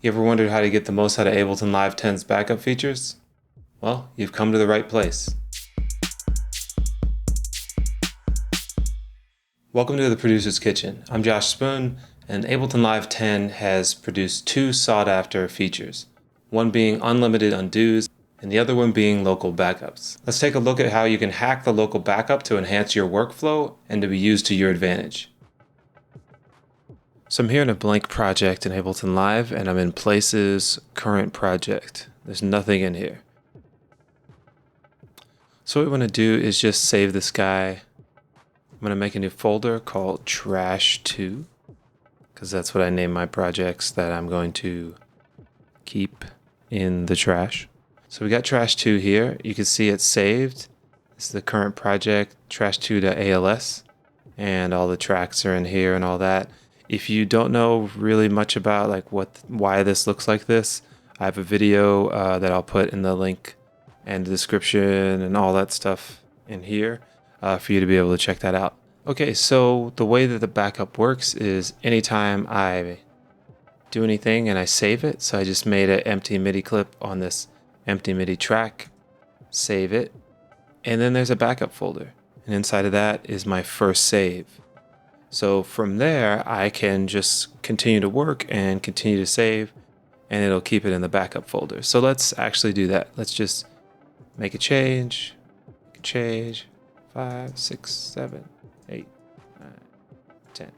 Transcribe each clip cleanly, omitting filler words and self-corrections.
You ever wondered how to get the most out of Ableton Live 10's backup features? Well, you've come to the right place. Welcome to the Producer's Kitchen. I'm Josh Spoon, and Ableton Live 10 has produced two sought-after features, one being unlimited undos, and the other one being local backups. Let's take a look at how you can hack the local backup to enhance your workflow and to be used to your advantage. So I'm here in a blank project in Ableton Live, and I'm in Places, Current Project. There's nothing in here. So what we want to do is just save this guy. I'm going to make a new folder called Trash2, because that's what I name my projects that I'm going to keep in the trash. So we got Trash2 here. You can see it's saved. This is the current project, trash2.als, and all the tracks are in here and all that. If you don't know really much about why this looks like this, I have a video that I'll put in the link and the description and all that stuff in here for you to be able to check that out. Okay, so the way that the backup works is anytime I do anything and I save it, so I just made an empty MIDI clip on this empty MIDI track, save it, and then there's a backup folder, and inside of that is my first save. So from there, I can just continue to work and continue to save, and it'll keep it in the backup folder. So let's actually do that. Let's just make a change, 5, 6, 7, 8, 9, 10.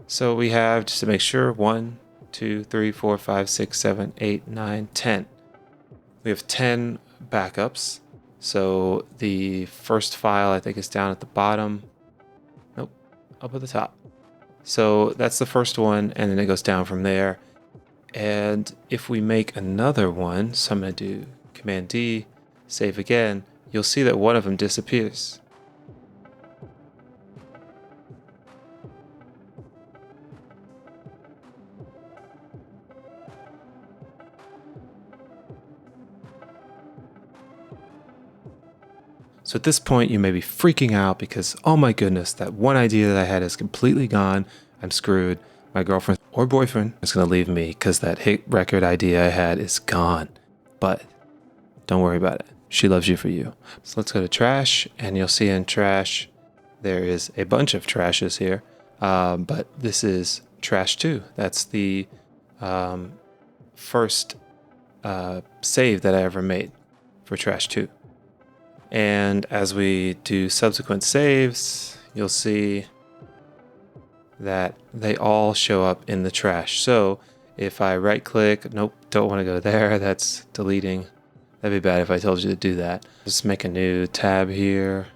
So we have, just to make sure, 1, 2, 3, 4, 5, 6, 7, 8, 9, 10. We have 10 backups. So the first file, I think, is down at the bottom. Nope, up at the top. So that's the first one, and then it goes down from there. And if we make another one, so I'm going to do Command D, save again, you'll see that one of them disappears. So at this point, you may be freaking out because, oh my goodness, that one idea that I had is completely gone. I'm screwed. My girlfriend or boyfriend is going to leave me because that hit record idea I had is gone. But don't worry about it. She loves you for you. So let's go to trash, and you'll see in trash, there is a bunch of trashes here. But this is Trash2. That's the first save that I ever made for Trash2. And as we do subsequent saves, you'll see that they all show up in the trash. So if I right click, nope, don't want to go there, that's deleting. That'd be bad if I told you to do that. Just make a new tab here,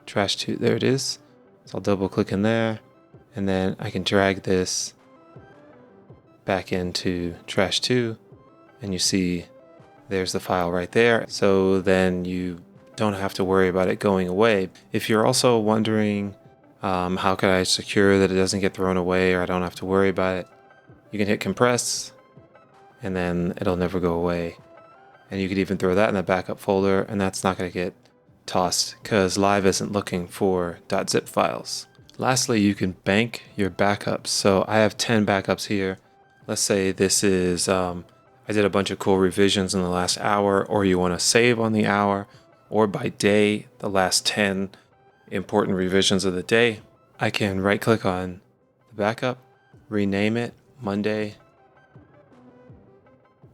Trash2, there it is. So I'll double click in there, and then I can drag this back into Trash2, and you see there's the file right there. So then you don't have to worry about it going away. If you're also wondering how can I secure that it doesn't get thrown away or I don't have to worry about it, you can hit compress and then it'll never go away. And you could even throw that in the backup folder, and that's not going to get tossed because Live isn't looking for .zip files. Lastly, you can bank your backups. So I have 10 backups here. Let's say this is, I did a bunch of cool revisions in the last hour, or you want to save on the hour, or by day, the last 10 important revisions of the day. I can right click on the backup, rename it Monday,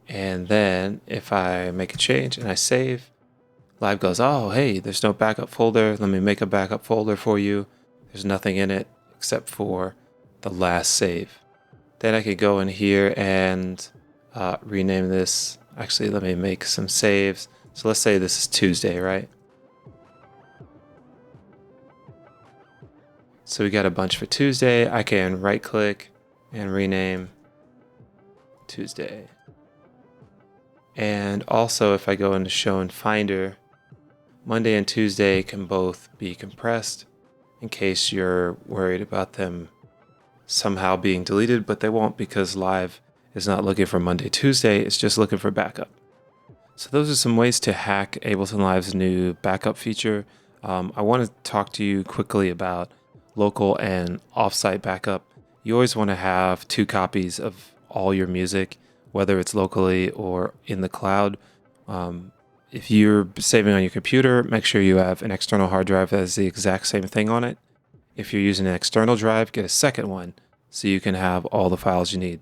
and then if I make a change and I save, Live goes, oh hey, there's no backup folder, let me make a backup folder for you. There's nothing in it except for the last save. Then I could go in here and rename this. Actually, let me make some saves. So let's say this is Tuesday, right? So we got a bunch for Tuesday. I can right click and rename Tuesday. And also if I go into Show in Finder, Monday and Tuesday can both be compressed in case you're worried about them somehow being deleted, but they won't because Live is not looking for Monday, Tuesday. It's just looking for backup. So those are some ways to hack Ableton Live's new backup feature. I want to talk to you quickly about local and offsite backup. You always want to have 2 copies of all your music whether it's locally or in the cloud. If you're saving on your computer, make sure you have an external hard drive that has the exact same thing on it. If you're using an external drive, get a second one so you can have all the files you need.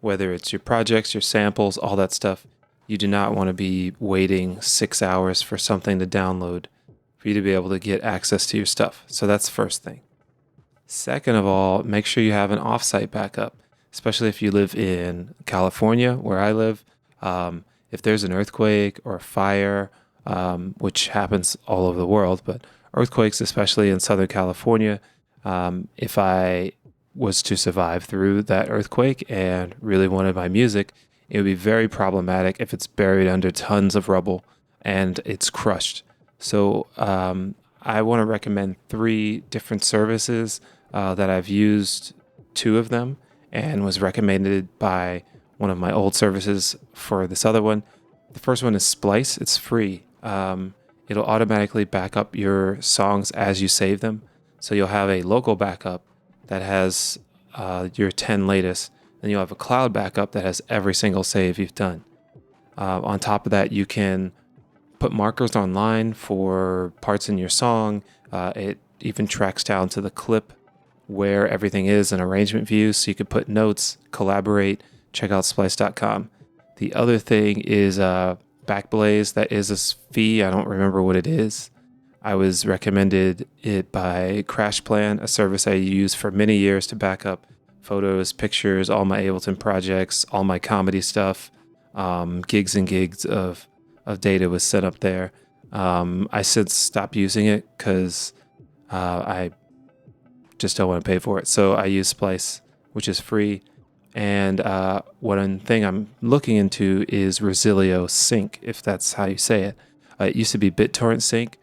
Whether it's your projects, your samples, all that stuff, you do not want to be waiting 6 hours for something to download for you to be able to get access to your stuff. So that's the first thing. Second of all, make sure you have an offsite backup, especially if you live in California, where I live. If there's an earthquake or a fire, which happens all over the world, but earthquakes, especially in Southern California, if I was to survive through that earthquake and really wanted my music, it would be very problematic if it's buried under tons of rubble and it's crushed. So I want to recommend 3 different services that I've used 2 of them and was recommended by one of my old services for this other one. The first one is Splice. It's free. It'll automatically back up your songs as you save them. So you'll have a local backup that has your 10 latest. Then you'll have a cloud backup that has every single save you've done. On top of that, you can put markers online for parts in your song. It even tracks down to the clip where everything is in arrangement views, so you could put notes, collaborate. Check out splice.com. The other thing is Backblaze. That is a fee. I don't remember what it is. I was recommended it by CrashPlan, a service I use for many years to back up photos, pictures, all my Ableton projects, all my comedy stuff. Gigs and gigs of data was set up there. I since stopped using it because I just don't want to pay for it. So I use Splice, which is free. And one thing I'm looking into is Resilio Sync, if that's how you say it. It used to be BitTorrent Sync.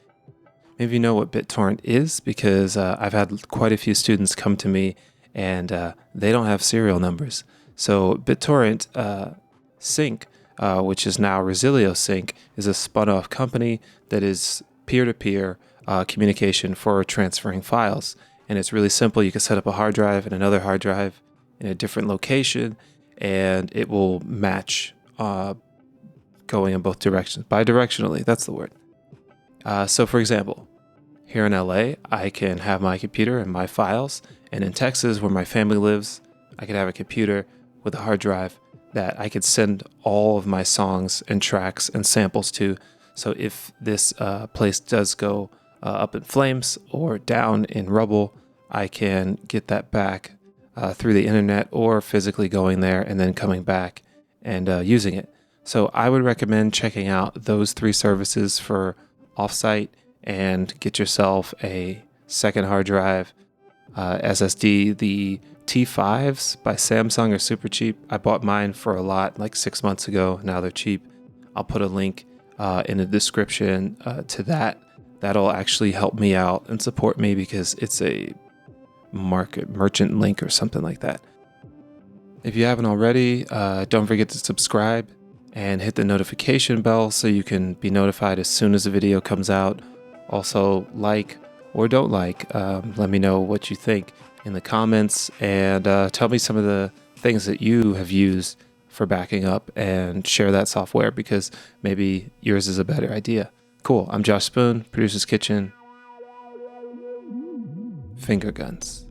Maybe you know what BitTorrent is, because I've had quite a few students come to me and they don't have serial numbers. So BitTorrent Sync, which is now Resilio Sync, is a spun-off company that is peer-to-peer communication for transferring files. And it's really simple. You can set up a hard drive and another hard drive in a different location, and it will match going in both directions. Bidirectionally, that's the word. So for example, here in LA, I can have my computer and my files, and in Texas, where my family lives, I could have a computer with a hard drive that I could send all of my songs and tracks and samples to. So if this place does go up in flames or down in rubble, I can get that back through the internet or physically going there and then coming back and using it. So I would recommend checking out those 3 services for offsite and get yourself a second hard drive, SSD. The T5s by Samsung are super cheap. I bought mine for a lot like 6 months ago. Now they're cheap. I'll put a link in the description to that. That'll actually help me out and support me because it's a merchant link or something like that. If you haven't already, don't forget to subscribe and hit the notification bell so you can be notified as soon as a video comes out. Also, like or don't like. Let me know what you think in the comments, and tell me some of the things that you have used for backing up, and share that software because maybe yours is a better idea. Cool. I'm Josh Spoon, Producer's Kitchen. Finger guns.